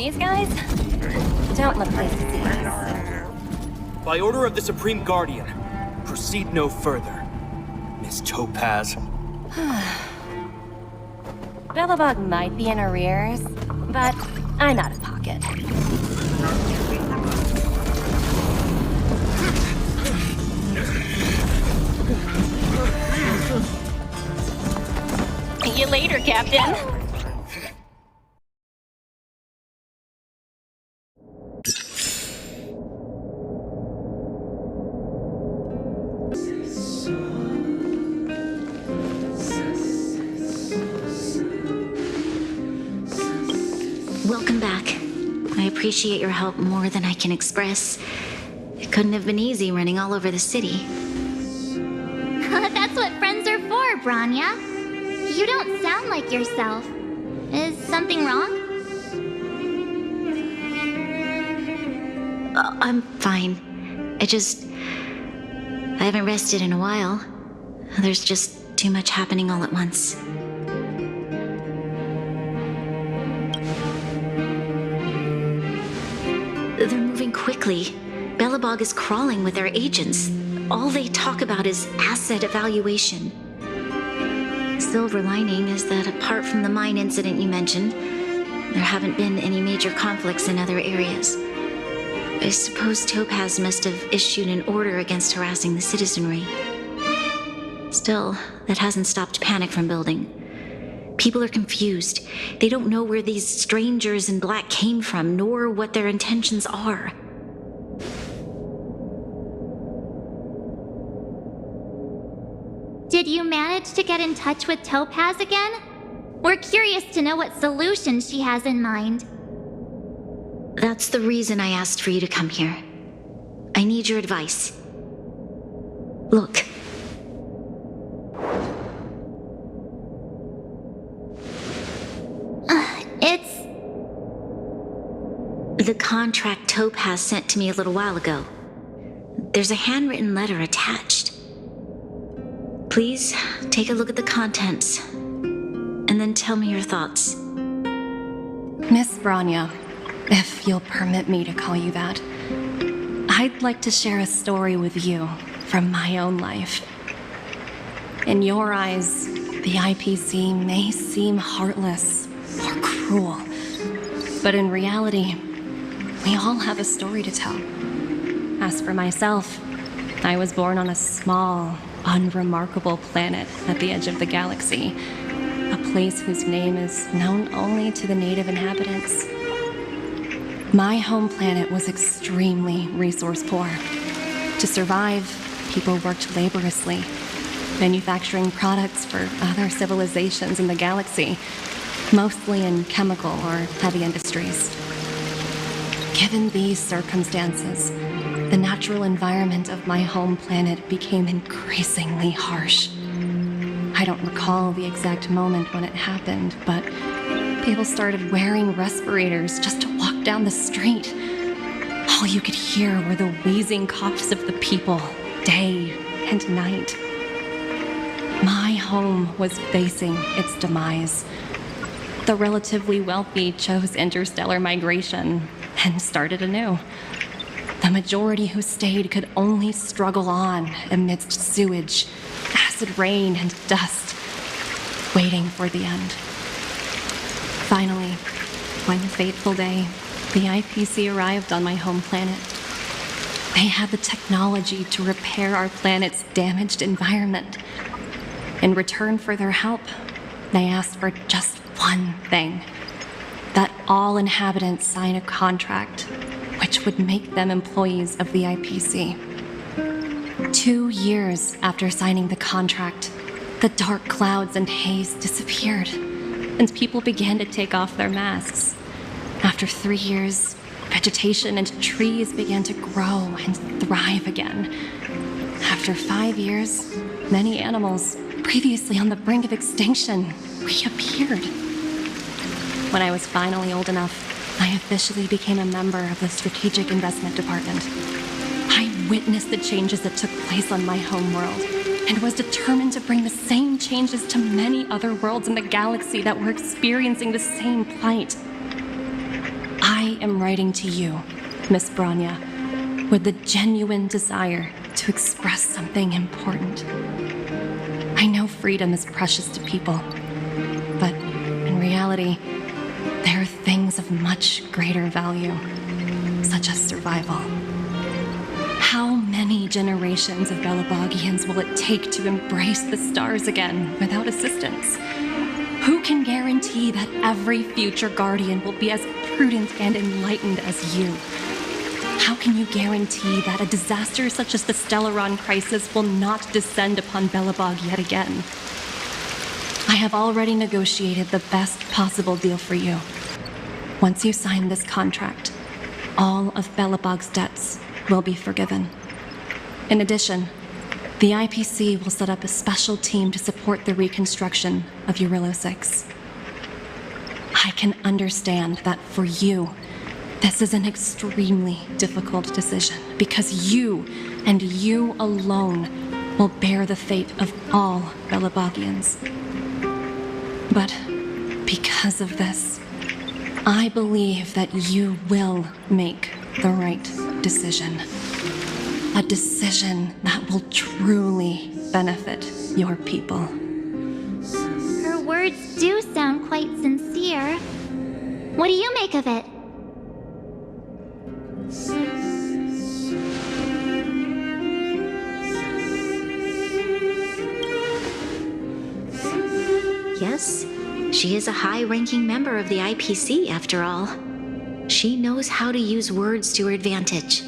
these guys don't look pleased to see us. By order of the Supreme Guardian, proceed no further, Miss Topaz. Bellabog might be in arrears, but I'm out of pocket. See you later, Captain. Welcome back. I appreciate your help more than I can express. It couldn't have been easy running all over the city. That's what friends are for, Branya. You don't sound like yourself. Is something wrong? I'm fine. I haven't rested in a while. There's just too much happening all at once. They're moving quickly. Bellabog is crawling with their agents. All they talk about is asset evaluation. Silver lining is that apart from the mine incident you mentioned, there haven't been any major conflicts in other areas. I suppose Topaz must have issued an order against harassing the citizenry. Still, that hasn't stopped panic from building. People are confused. They don't know where these strangers in black came from, nor what their intentions are. Did you manage to get in touch with Topaz again? We're curious to know what solution she has in mind. That's the reason I asked for you to come here. I need your advice. Look. It's... The contract Topaz sent to me a little while ago. There's a handwritten letter attached. Please take a look at the contents, and then tell me your thoughts. Miss Branya, if you'll permit me to call you that, I'd like to share a story with you from my own life. In your eyes, the IPC may seem heartless or cruel, but in reality, we all have a story to tell. As for myself, I was born on a small, unremarkable planet at the edge of the galaxy, a place whose name is known only to the native inhabitants. My home planet was extremely resource poor. To survive, people worked laboriously, manufacturing products for other civilizations in the galaxy, mostly in chemical or heavy industries. Given these circumstances, the natural environment of my home planet became increasingly harsh. I don't recall the exact moment when it happened, but people started wearing respirators just to walk down the street. All you could hear were the wheezing coughs of the people, day and night. My home was facing its demise. The relatively wealthy chose interstellar migration and started anew. The majority who stayed could only struggle on amidst sewage, acid rain, and dust, waiting for the end. Finally, one fateful day, the IPC arrived on my home planet. They had the technology to repair our planet's damaged environment. In return for their help, they asked for just one thing: that all inhabitants sign a contract which would make them employees of the IPC. 2 years after signing the contract, the dark clouds and haze disappeared, and people began to take off their masks. After 3 years, vegetation and trees began to grow and thrive again. After 5 years, many animals, previously on the brink of extinction, reappeared. When I was finally old enough, I officially became a member of the Strategic Investment Department. I witnessed the changes that took place on my home world, and was determined to bring the same changes to many other worlds in the galaxy that were experiencing the same plight. I I am writing to you, Miss Branya, with the genuine desire to express something important. I know freedom is precious to people, but in reality, there are things of much greater value, such as survival. How many generations of Belabogians will it take to embrace the stars again without assistance? Who can guarantee that every future Guardian will be as prudent and enlightened as you? How can you guarantee that a disaster such as the Stellaron crisis will not descend upon Belobog yet again? I have already negotiated the best possible deal for you. Once you sign this contract, all of Belobog's debts will be forgiven. In addition, the IPC will set up a special team to support the reconstruction of Eurillo 6. I can understand that for you, this is an extremely difficult decision because you, and you alone, will bear the fate of all Belabogians. But because of this, I believe that you will make the right decision. A decision that will truly benefit your people. Her words do sound quite sincere. What do you make of it? Yes, she is a high-ranking member of the IPC, after all. She knows how to use words to her advantage.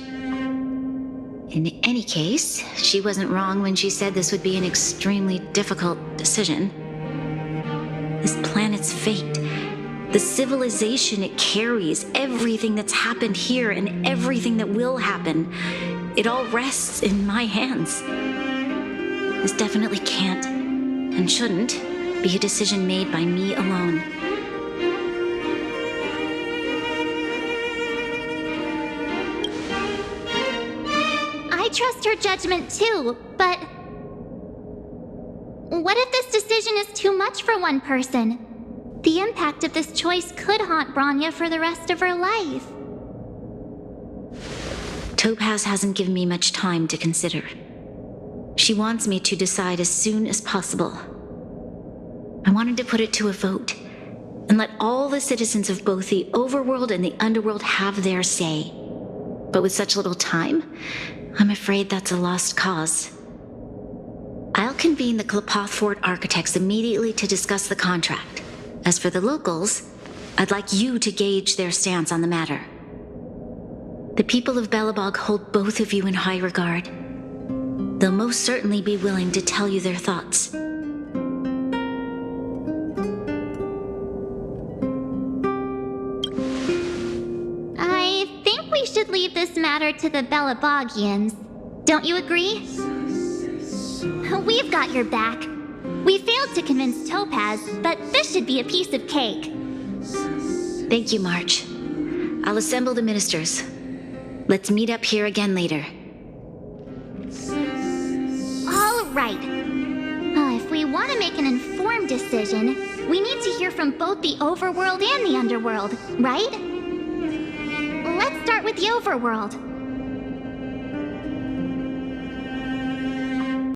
In any case, she wasn't wrong when she said this would be an extremely difficult decision. This planet's fate, the civilization it carries, everything that's happened here and everything that will happen, it all rests in my hands. This definitely can't, and shouldn't, be a decision made by me alone. I trust her judgment too, but what if this decision is too much for one person? The impact of this choice could haunt Branya for the rest of her life. Topaz hasn't given me much time to consider. She wants me to decide as soon as possible. I wanted to put it to a vote and let all the citizens of both the overworld and the underworld have their say. But with such little time, I'm afraid that's a lost cause. I'll convene the Klapoth Fort architects immediately to discuss the contract. As for the locals, I'd like you to gauge their stance on the matter. The people of Belobog hold both of you in high regard. They'll most certainly be willing to tell you their thoughts. I think we should leave this matter to the Belabogians. Don't you agree? We've got your back. We failed to convince Topaz, but this should be a piece of cake. Thank you, March. I'll assemble the ministers. Let's meet up here again later. All right. If we want to make an informed decision, we need to hear from both the overworld and the underworld, right? Let's start with the overworld.